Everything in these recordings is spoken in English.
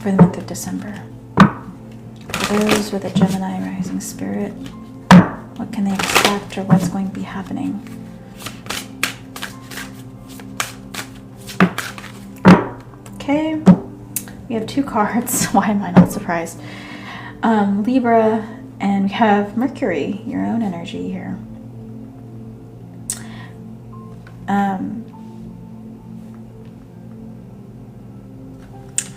for the month of December. For those with a Gemini rising spirit, what can they expect or what's going to be happening? Okay, we have 2 cards. Why am I not surprised? Libra, and we have Mercury, your own energy here.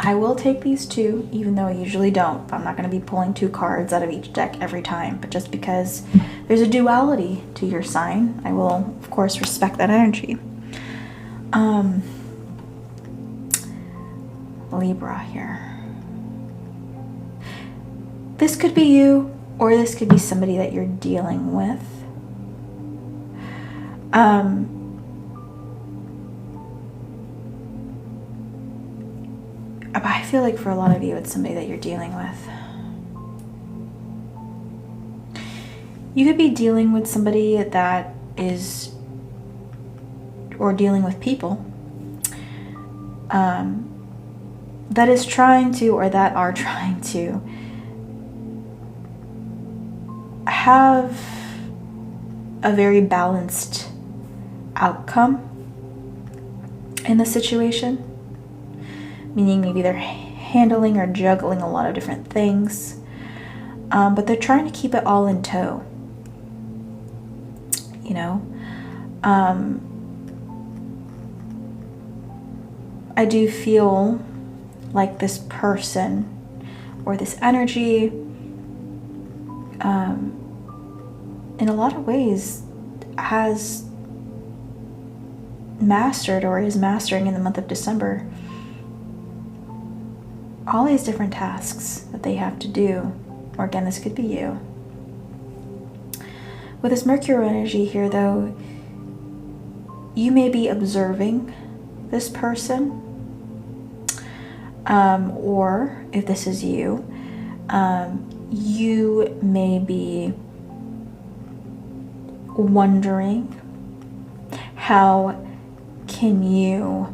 I will take these 2, even though I usually don't. I'm not going to be pulling 2 cards out of each deck every time, but just because there's a duality to your sign, I will, of course, respect that energy. Libra here. This could be you, or this could be somebody that you're dealing with. I feel like for a lot of you, it's somebody that you're dealing with. You could be dealing with somebody that is, or dealing with people that is trying to, or that are trying to have a very balanced outcome in the situation. Meaning maybe they're handling or juggling a lot of different things, but they're trying to keep it all in tow. You know, I do feel like this person or this energy, in a lot of ways, has mastered or is mastering in the month of December all these different tasks that they have to do. Or again, this could be you. With this Mercury energy here, though, you may be observing this person, or if this is you, you may be wondering, how can you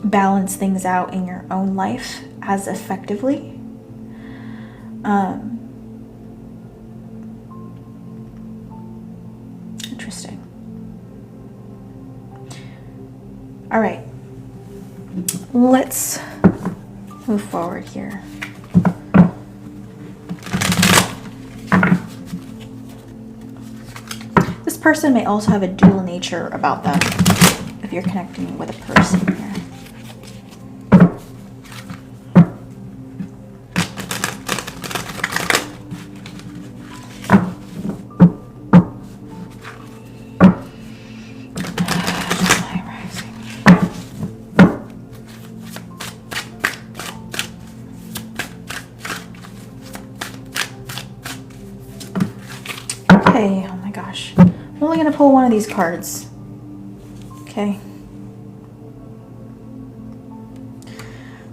balance things out in your own life as effectively? Interesting. All right, let's move forward here. This person may also have a dual nature about them if you're connecting with a person here. Okay, oh my gosh. I'm only going to pull one of these cards. Okay.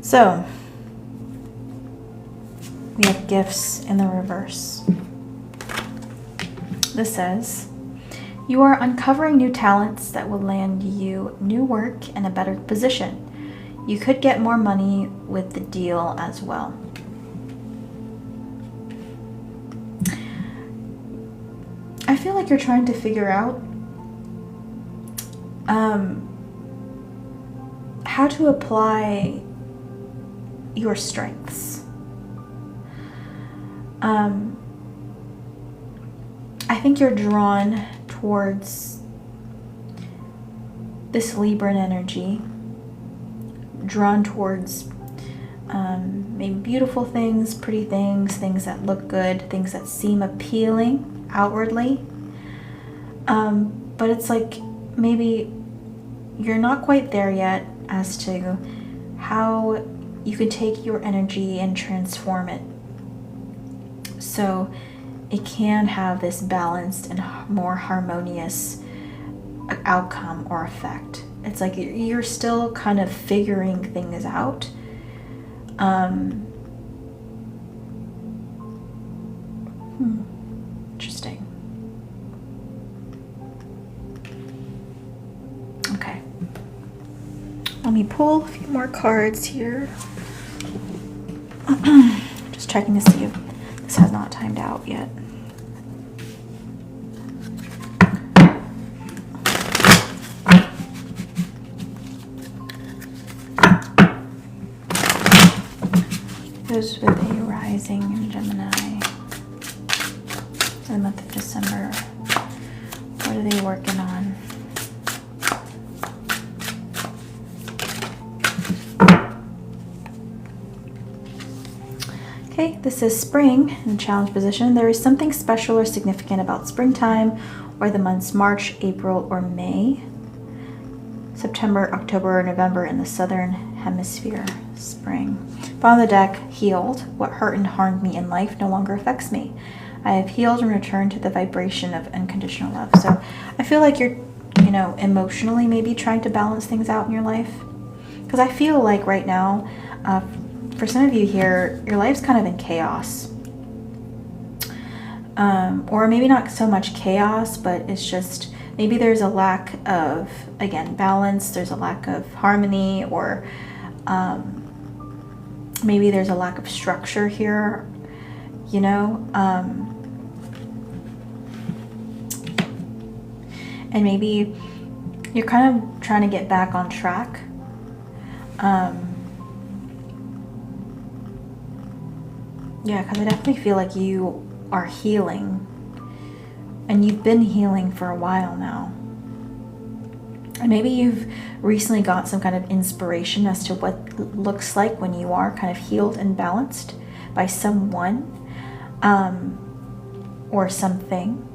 So, we have gifts in the reverse. This says, you are uncovering new talents that will land you new work and a better position. You could get more money with the deal as well. I feel like you're trying to figure out how to apply your strengths. I think you're drawn towards this Libran energy, drawn towards maybe beautiful things, pretty things, things that look good, things that seem appealing outwardly. But it's like maybe you're not quite there yet as to how you can take your energy and transform it so it can have this balanced and more harmonious outcome or effect. It's like you're still kind of figuring things out. Interesting. Okay. Let me pull a few more cards here. Just checking to see if this has not timed out yet. Goes with a rising in Gemini for the month of December. What are they working on? Okay, this is spring in challenge position. There is something special or significant about springtime or the months March, April, or May, September, October, or November in the southern hemisphere. Spring. Bottom of the deck, healed. What hurt and harmed me in life no longer affects me. I have healed and returned to the vibration of unconditional love. So I feel like you're, emotionally maybe trying to balance things out in your life. Because I feel like right now, for some of you here, your life's kind of in chaos. Or maybe not so much chaos, but it's just maybe there's a lack of, again, balance. There's a lack of harmony, or maybe there's a lack of structure here, and maybe you're kind of trying to get back on track. Yeah, because I definitely feel like you are healing, and you've been healing for a while now. And maybe you've recently got some kind of inspiration as to what it looks like when you are kind of healed and balanced by someone or something.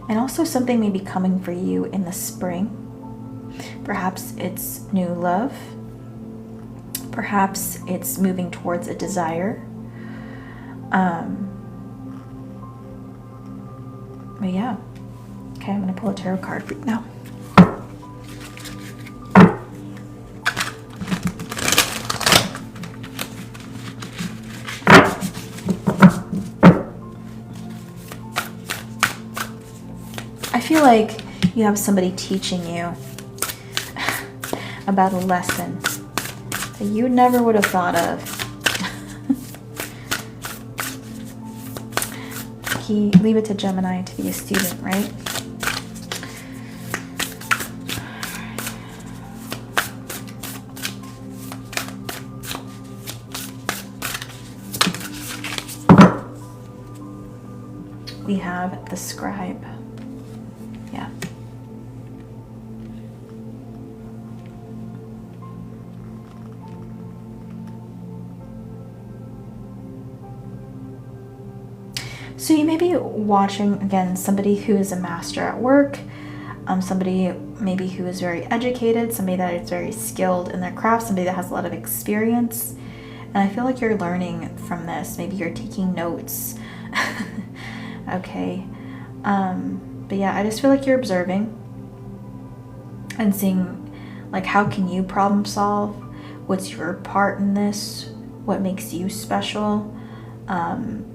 And also something may be coming for you in the spring. Perhaps it's new love. Perhaps it's moving towards a desire. But yeah. Okay, I'm going to pull a tarot card for you now. I feel like you have somebody teaching you about a lesson that you never would have thought of. Leave it to Gemini to be a student, right? We have the scribe. Yeah. So you may be watching, again, somebody who is a master at work, somebody maybe who is very educated, somebody that is very skilled in their craft, somebody that has a lot of experience. And I feel like you're learning from this. Maybe you're taking notes. Okay. But yeah, I just feel like you're observing and seeing, like, how can you problem solve? What's your part in this? What makes you special?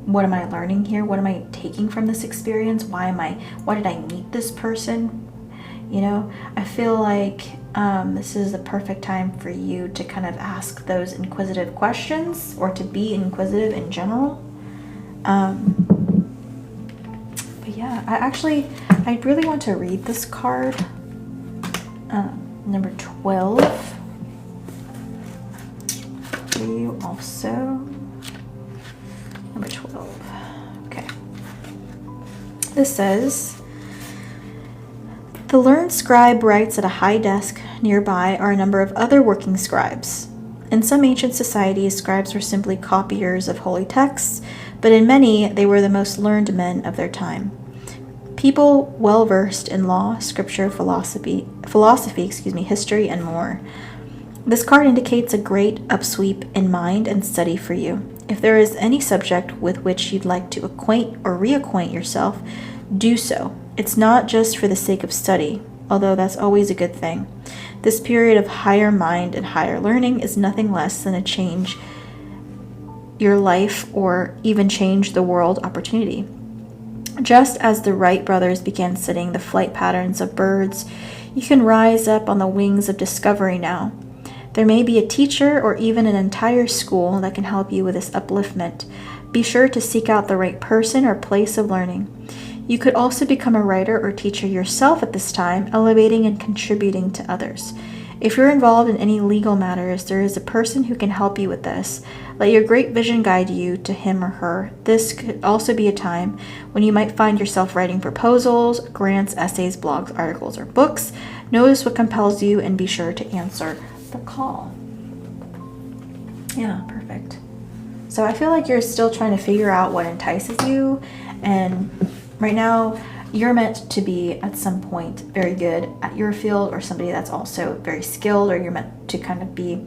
What am I learning here? What am I taking from this experience? Why did I meet this person? I feel like this is the perfect time for you to kind of ask those inquisitive questions, or to be inquisitive in general. But yeah, I really want to read this card. Number 12. For you also. Number 12. Okay. This says, the learned scribe writes at a high desk. Nearby are a number of other working scribes. In some ancient societies, scribes were simply copiers of holy texts, but in many, they were the most learned men of their time. People well versed in law, scripture, philosophy, history, and more. This card indicates a great upsweep in mind and study for you. If there is any subject with which you'd like to acquaint or reacquaint yourself, do so. It's not just for the sake of study, although that's always a good thing. This period of higher mind and higher learning is nothing less than a change your life or even change the world opportunity. Just as the Wright brothers began studying the flight patterns of birds, You can rise up on the wings of discovery now. There may be a teacher or even an entire school that can help you with this upliftment. Be sure to seek out the right person or place of learning. You could also become a writer or teacher yourself at this time, elevating and contributing to others. If you're involved in any legal matters, there is a person who can help you with this. Let your great vision guide you to him or her. This could also be a time when you might find yourself writing proposals, grants, essays, blogs, articles, or books. Notice what compels you and be sure to answer the call. Yeah, perfect. So I feel like you're still trying to figure out what entices you, and right now you're meant to be at some point very good at your field, or somebody that's also very skilled, or you're meant to kind of be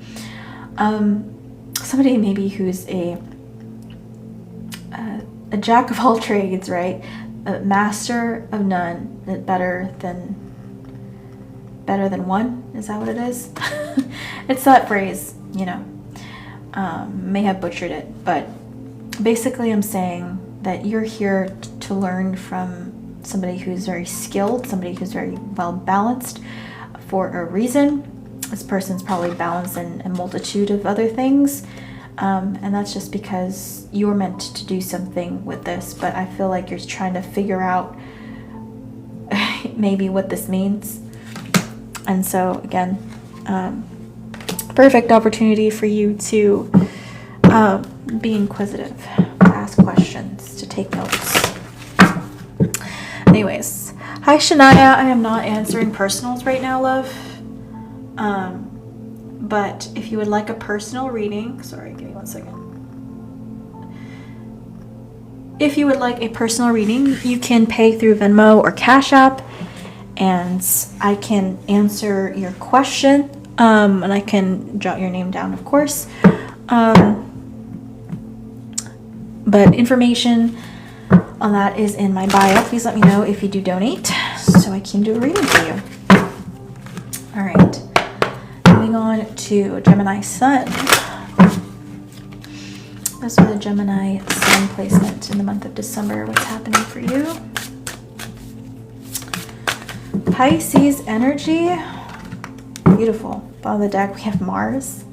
somebody maybe who's a jack of all trades, right? A master of none, better than one. Is that what it is? It's that phrase, you know. May have butchered it, but basically I'm saying that you're here to learn from somebody who's very skilled, somebody who's very well balanced for a reason. This person's probably balanced in a multitude of other things, and that's just because you're meant to do something with this. But I feel like you're trying to figure out maybe what this means. And so again, perfect opportunity for you to be inquisitive, to ask questions, to take notes. Anyways, hi Shania. I am not answering personals right now, love. But if you would like a personal reading, sorry, give me 1 second. If you would like a personal reading, you can pay through Venmo or Cash App, and I can answer your question, and I can jot your name down, of course. But information on that is in my bio. Please let me know if you do donate so I can do a reading for you. All right, moving on to Gemini Sun. This was a Gemini Sun placement in the month of December. What's happening for you? Pisces energy. Beautiful. Bottom of the deck, we have Mars.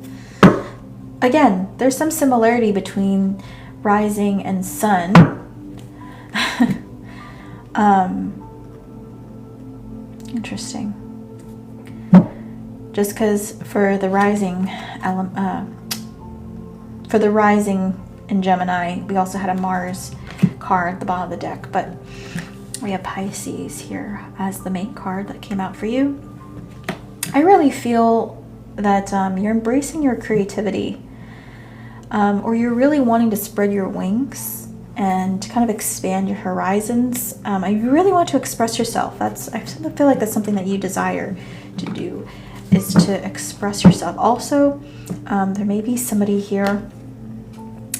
Again, there's some similarity between rising and sun. Interesting. Just because for the rising in Gemini, we also had a Mars card at the bottom of the deck, but we have Pisces here as the main card that came out for you. I really feel that you're embracing your creativity, or you're really wanting to spread your wings and kind of expand your horizons. You really want to express yourself. I feel like that's something that you desire to do, is to express yourself. Also, there may be somebody here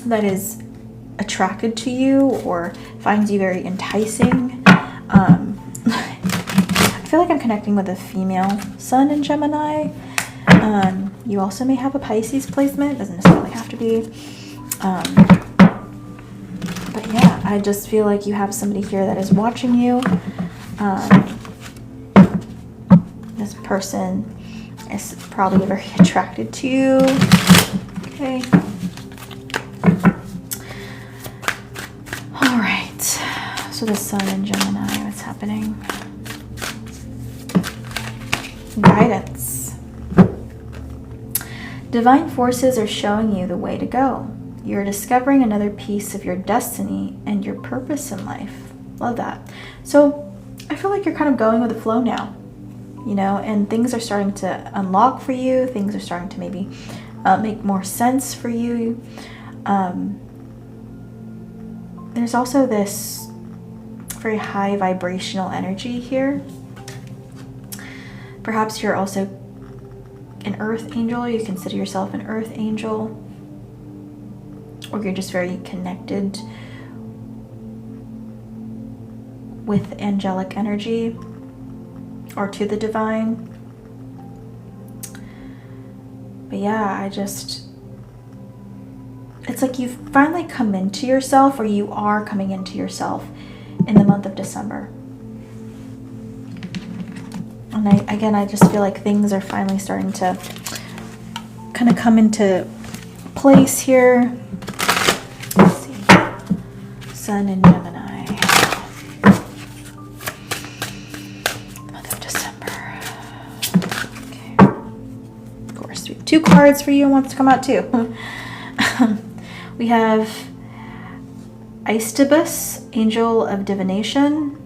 that is attracted to you or finds you very enticing. I feel like I'm connecting with a female sun in Gemini. You also may have a Pisces placement. Doesn't necessarily have to be. But yeah, I just feel like you have somebody here that is watching you. This person is probably very attracted to you. Okay. All right. So the sun in Gemini, what's happening? Guidance. Divine forces are showing you the way to go. You're discovering another piece of your destiny and your purpose in life. Love that. So I feel like you're kind of going with the flow now, you know, and things are starting to unlock for you. Things are starting to maybe make more sense for you. There's also this very high vibrational energy here. Perhaps you're also an earth angel. You consider yourself an earth angel, or you're just very connected with angelic energy or to the divine. But yeah, it's like you've finally come into yourself, or you are coming into yourself in the month of December. And I just feel like things are finally starting to kind of come into place here. Let's see. Sun in Gemini. Month of December. Okay. Of course, we have 2 cards for you and wants to come out too. We have Aestibus, Angel of Divination,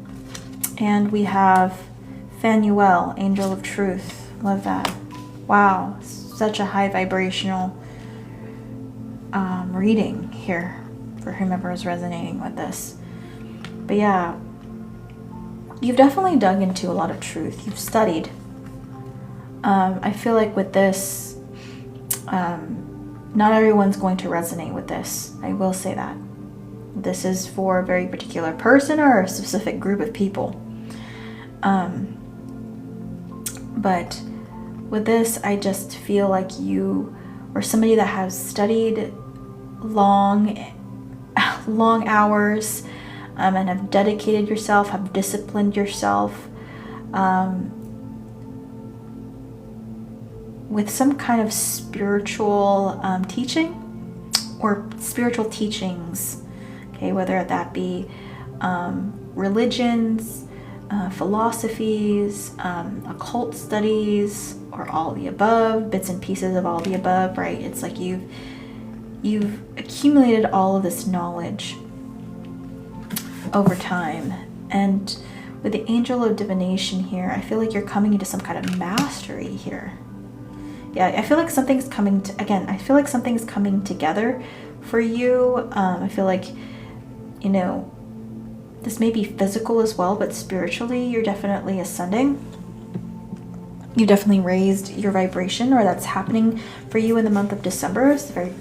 and we have Phanuel, Angel of Truth. Love that. Wow, such a high vibrational reading here for whomever is resonating with this. But yeah, you've definitely dug into a lot of truth. You've studied. I feel like with this, not everyone's going to resonate with this. I will say that. This is for a very particular person or a specific group of people. But with this, I just feel like you or somebody that has studied long hours and have dedicated yourself, have disciplined yourself with some kind of spiritual teaching or spiritual teachings, okay, whether that be religions, philosophies, occult studies, or all the above, bits and pieces of all the above, right? It's like you've accumulated all of this knowledge over time. And with the Angel of Divination here, I feel like you're coming into some kind of mastery here. Yeah, I feel like something's coming to, again, I feel like something's coming together for you. I feel like, you know, this may be physical as well, but spiritually, you're definitely ascending. You definitely raised your vibration, or that's happening for you in the month of December. It's very,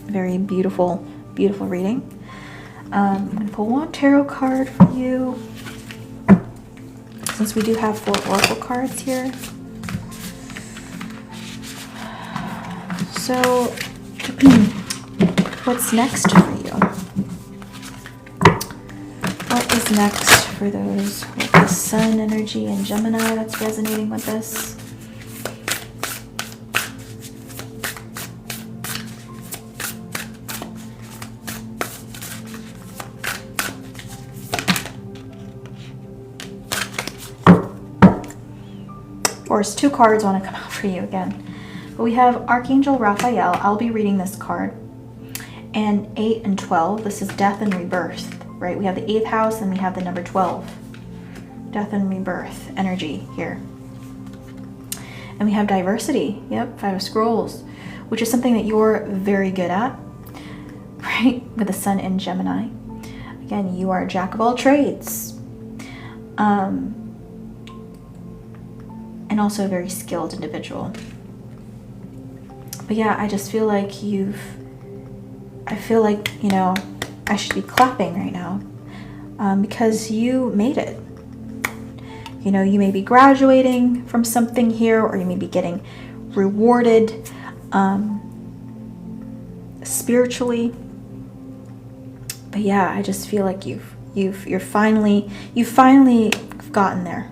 very beautiful, beautiful reading. I'm going to pull one tarot card for you, since we do have 4 oracle cards here. So, what's next for you? What is next for those with the Sun energy in Gemini that's resonating with this? Of course, 2 cards want to come out for you again. But we have Archangel Raphael. I'll be reading this card. And 8 and 12. This is death and rebirth, right? We have the 8th house and we have the number 12. Death and rebirth energy here. And we have diversity. Yep, 5 of Scrolls, which is something that you're very good at, right? With the Sun in Gemini. Again, you are a jack of all trades. And also a very skilled individual. But yeah, I just feel like I feel like, you know, I should be clapping right now because you made it. You know, you may be graduating from something here, or you may be getting rewarded spiritually. But yeah, I just feel like you've finally gotten there.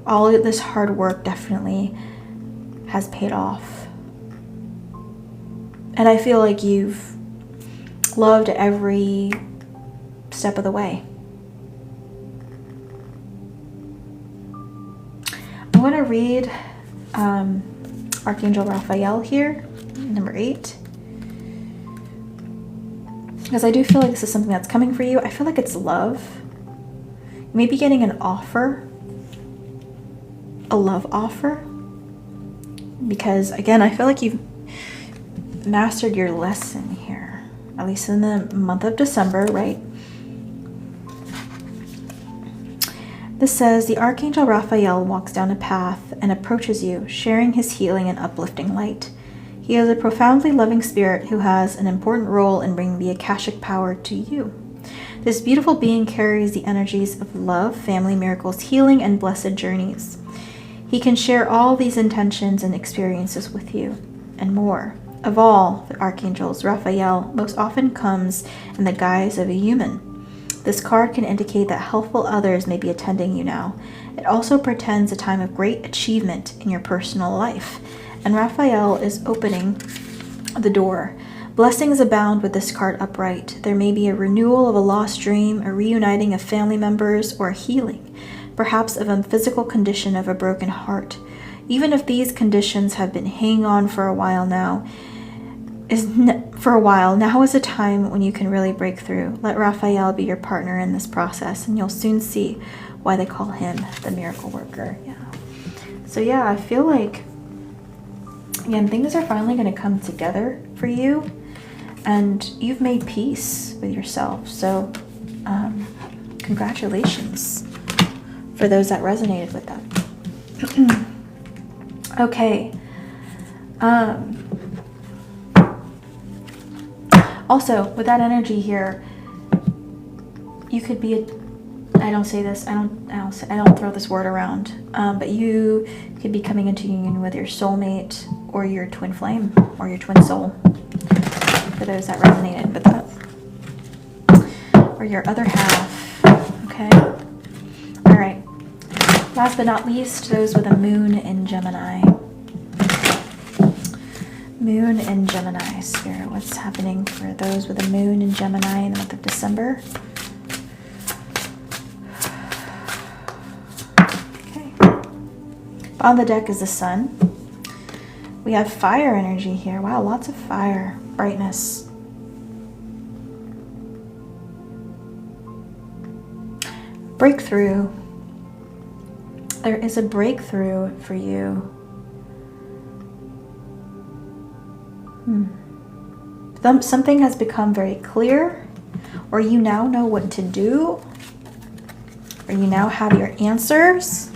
All of this hard work definitely has paid off. And I feel like you've loved every step of the way. I want to read Archangel Raphael here, number 8. Because I do feel like this is something that's coming for you. I feel like it's love. You may be getting an offer. A love offer, because again, I feel like you've mastered your lesson here, at least in the month of December, right? This says, the Archangel Raphael walks down a path and approaches you, sharing his healing and uplifting light. He is a profoundly loving spirit who has an important role in bringing the Akashic power to you. This beautiful being carries the energies of love, family, miracles, healing, and blessed journeys. He can share all these intentions and experiences with you, and more. Of all the archangels, Raphael most often comes in the guise of a human, This card can indicate that helpful others may be attending you now. It also portends a time of great achievement in your personal life. And Raphael is opening the door. Blessings abound with this card upright. There may be a renewal of a lost dream, a reuniting of family members, or a healing, perhaps of a physical condition of a broken heart. Even if these conditions have been hanging on for a while now, now is a time when you can really break through. Let Raphael be your partner in this process, and you'll soon see why they call him the miracle worker. Yeah. So yeah, I feel like, again, things are finally going to come together for you, and you've made peace with yourself. So congratulations for those that resonated with that. Okay. Also, with that energy here, you could be I don't throw this word around, but you could be coming into union with your soulmate or your twin flame or your twin soul, for those that resonated with that, or your other half. Okay. All right. Last but not least, those with a moon in Gemini. Moon in Gemini, Spirit. What's happening for those with a moon in Gemini in the month of December? Okay. On the deck is the sun. We have fire energy here. Wow, lots of fire, brightness. Breakthrough. There is a breakthrough for you. Something has become very clear, or you now know what to do, or you now have your answers.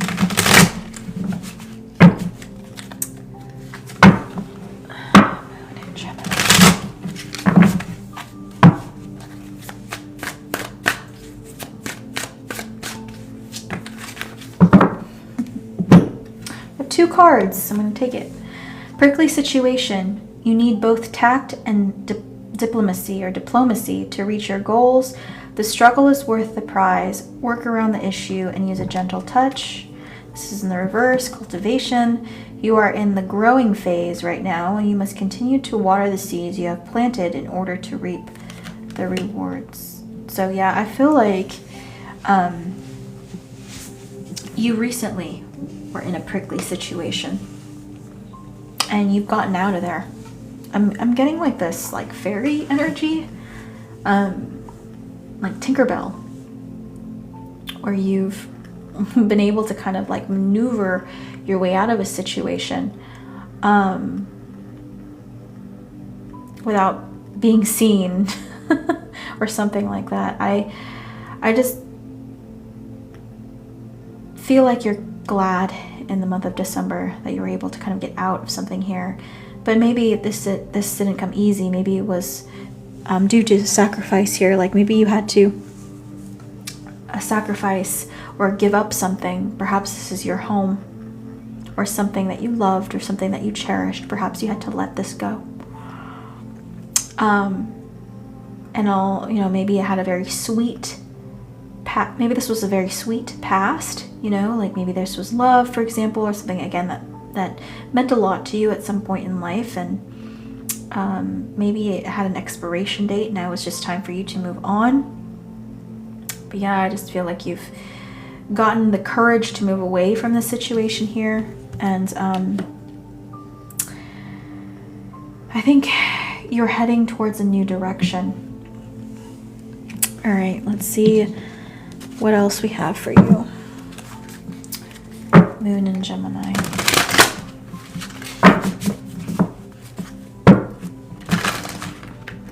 Two cards. I'm going to take it. Prickly situation. You need both tact and diplomacy to reach your goals. The struggle is worth the prize. Work around the issue and use a gentle touch. This is in the reverse. Cultivation. You are in the growing phase right now, and you must continue to water the seeds you have planted in order to reap the rewards. So yeah, I feel like you recently were in a prickly situation, and you've gotten out of there. I'm getting like this like fairy energy, like Tinkerbell, where you've been able to kind of like maneuver your way out of a situation without being seen or something like that. I just feel like you're glad in the month of December that you were able to kind of get out of something here. But maybe this didn't come easy. Maybe it was due to sacrifice here. Like maybe you had to sacrifice or give up something. Perhaps this is your home, or something that you loved, or something that you cherished. Perhaps you had to let this go. Maybe it had a very sweet maybe this was a very sweet past, like maybe this was love, for example, or something, again, that meant a lot to you at some point in life, and maybe it had an expiration date. Now it's just time for you to move on. But yeah, I just feel like you've gotten the courage to move away from the situation here, and I think you're heading towards a new direction. All right, let's see what else we have for you. Moon in Gemini.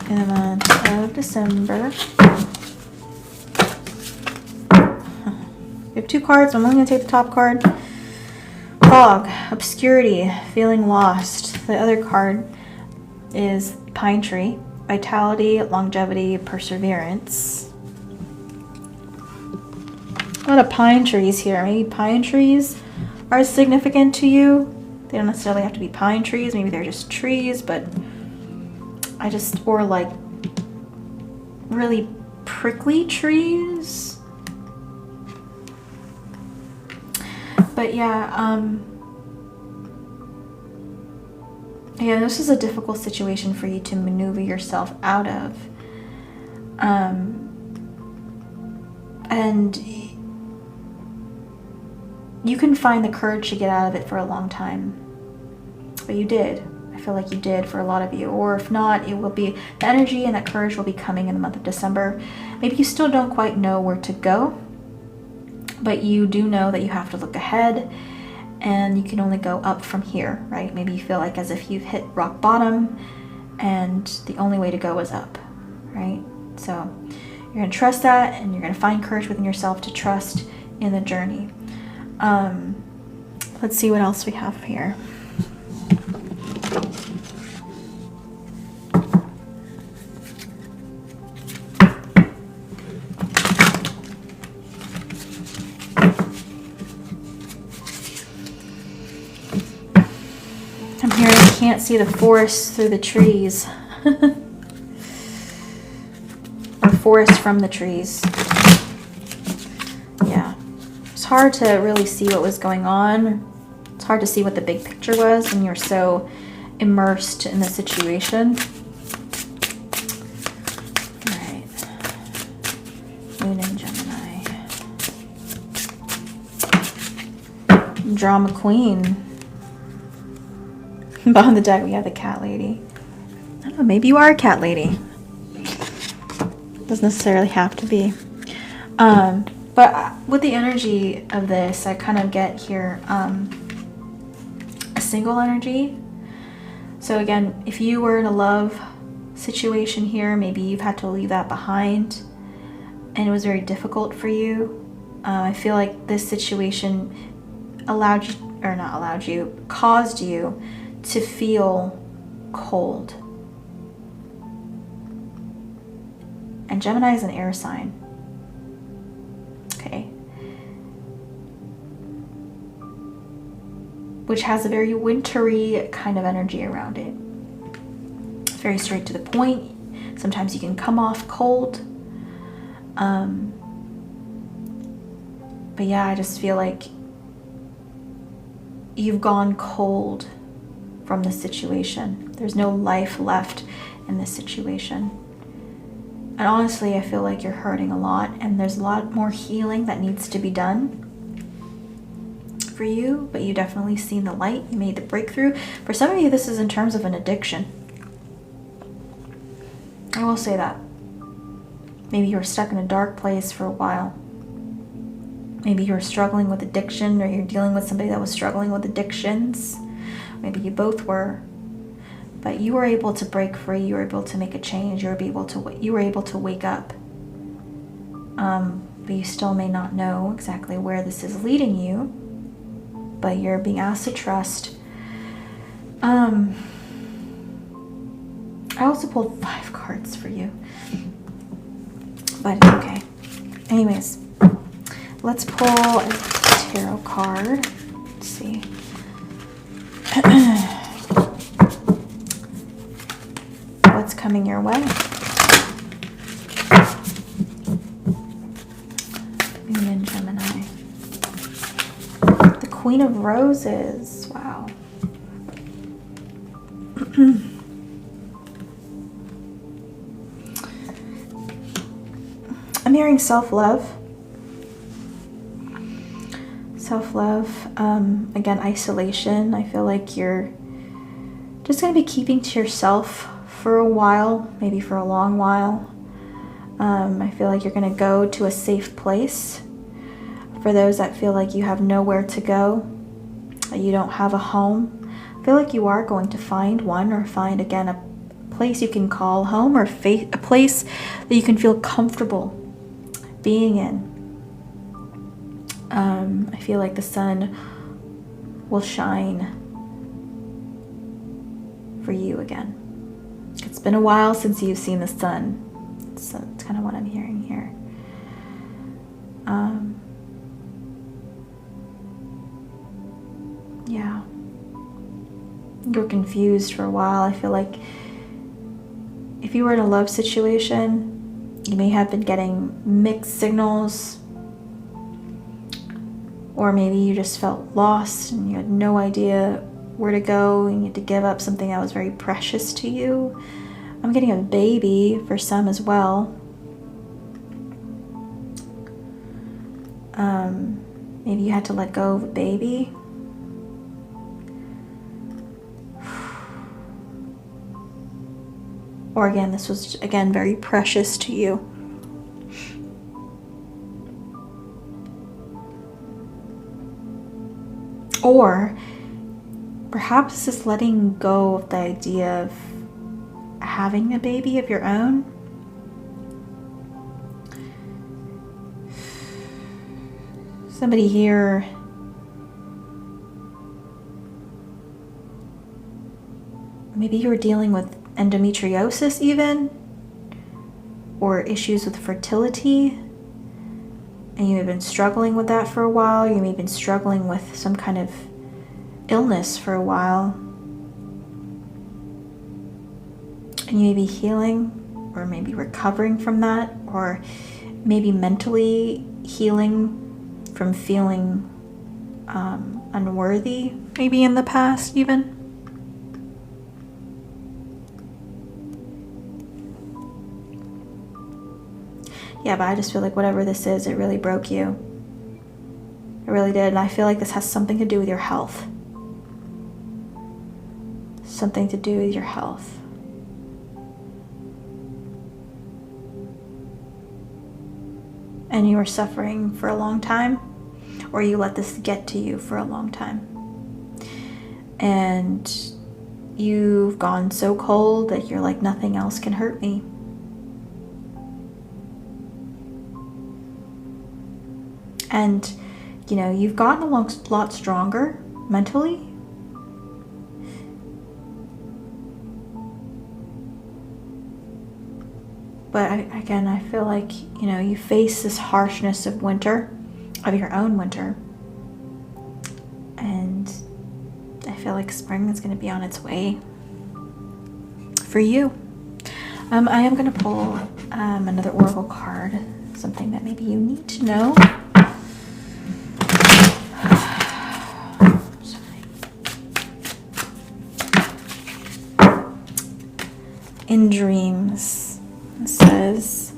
In the month of December. We have two cards. I'm only going to take the top card. Fog, obscurity, feeling lost. The other card is Pine Tree, vitality, longevity, perseverance. A lot of pine trees here. Maybe pine trees are significant to you. They don't necessarily have to be pine trees. Maybe they're just trees, but or like really prickly trees. But yeah, yeah, this is a difficult situation for you to maneuver yourself out of. And you can find the courage to get out of it for a long time. But you did. I feel like you did for a lot of you. Or if not, it will be, the energy and that courage will be coming in the month of December. Maybe you still don't quite know where to go, but you do know that you have to look ahead and you can only go up from here, right? Maybe you feel like as if you've hit rock bottom and the only way to go is up, right? So you're going to trust that, and you're going to find courage within yourself to trust in the journey. Let's see what else we have here. I'm hearing I can't see the forest through the trees. Or forest from the trees. Yeah. It's hard to really see what was going on. It's hard to see what the big picture was when you're so immersed in the situation. Alright. Moon and Gemini. Drama Queen. Behind the deck we have the cat lady. I don't know, maybe you are a cat lady. Doesn't necessarily have to be. But with the energy of this, I kind of get here a single energy. So again, if you were in a love situation here, maybe you've had to leave that behind and it was very difficult for you. I feel like this situation allowed you, or not allowed you, caused you to feel cold. And Gemini is an air sign. Okay. Which has a very wintry kind of energy around it. It's very straight to the point. Sometimes you can come off cold. But yeah, I just feel like you've gone cold from the situation. There's no life left in this situation. And honestly, I feel like you're hurting a lot, and there's a lot more healing that needs to be done for you, but you definitely seen the light. You made the breakthrough. For some of you, this is in terms of an addiction. I will say that. Maybe you were stuck in a dark place for a while. Maybe you're struggling with addiction, or you're dealing with somebody that was struggling with addictions. Maybe you both were. But you were able to break free. You were able to make a change. You were able to wake up. But you still may not know exactly where this is leading you. But you're being asked to trust. I also pulled 5 cards for you. But it's okay. Anyways, let's pull a tarot card. Let's see. What's coming your way? Moon and Gemini. The Queen of Roses. Wow. I'm hearing self-love. Self-love. Again, isolation. I feel like you're just going to be keeping to yourself for a while, maybe for a long while. I feel like you're going to go to a safe place. For those that feel like you have nowhere to go, that you don't have a home, I feel like you are going to find one, or find again a place you can call home, or a place that you can feel comfortable being in. I feel like the sun will shine for you again. It's been a while since you've seen the sun. So that's kind of what I'm hearing here. Yeah. You're confused for a while. I feel like if you were in a love situation, You may have been getting mixed signals, or maybe you just felt lost and you had no idea where to go and you had to give up something that was very precious to you. I'm getting a baby for some as well. Maybe you had to let go of a baby. Or again, this was again very precious to you. Or perhaps just letting go of the idea of having a baby of your own. Somebody here maybe you were dealing with endometriosis even, or issues with fertility, and you have been struggling with that for a while. You may have been struggling with some kind of illness for a while, and you may be healing or maybe recovering from that, or maybe mentally healing from feeling unworthy, maybe in the past even. Yeah, but I just feel like whatever this is, it really broke you. It really did. And I feel like this has something to do with your health. Something to do with your health. And you were suffering for a long time, or you let this get to you for a long time. And you've gone so cold that you're like, nothing else can hurt me. And, you know, you've gotten a lot stronger mentally. But again, I feel like, you know, you face this harshness of winter, of your own winter. And I feel like spring is going to be on its way for you. I am going to pull another oracle card, something that maybe you need to know. In dreams, it says,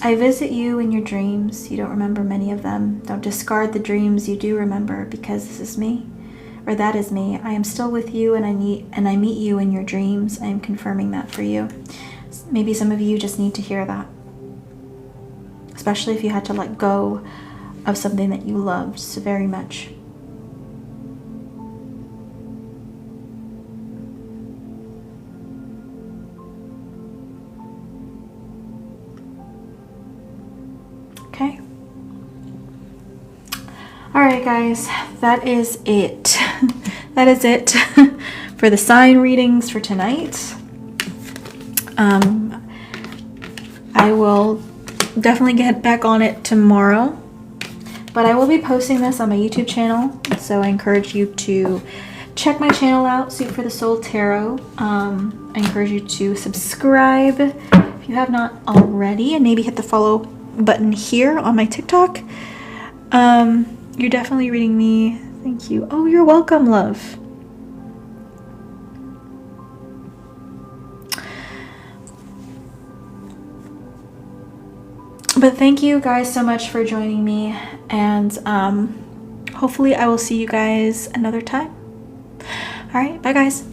I visit you in your dreams. You don't remember many of them. Don't discard the dreams you do remember, because this is me, or that is me. I am still with you, and I meet you in your dreams. I am confirming that for you. Maybe some of you just need to hear that, especially if you had to let go of something that you loved so very much. Okay. All right, guys, that is it. That is it for the sign readings for tonight. I will definitely get back on it tomorrow, but I will be posting this on my YouTube channel, so I encourage you to check my channel out, Suit for the Soul Tarot. I encourage you to subscribe if you have not already, and maybe hit the follow button here on my TikTok. You're definitely reading me. Thank you. Oh, you're welcome, love. But thank you guys so much for joining me, and hopefully I will see you guys another time. All right, bye guys.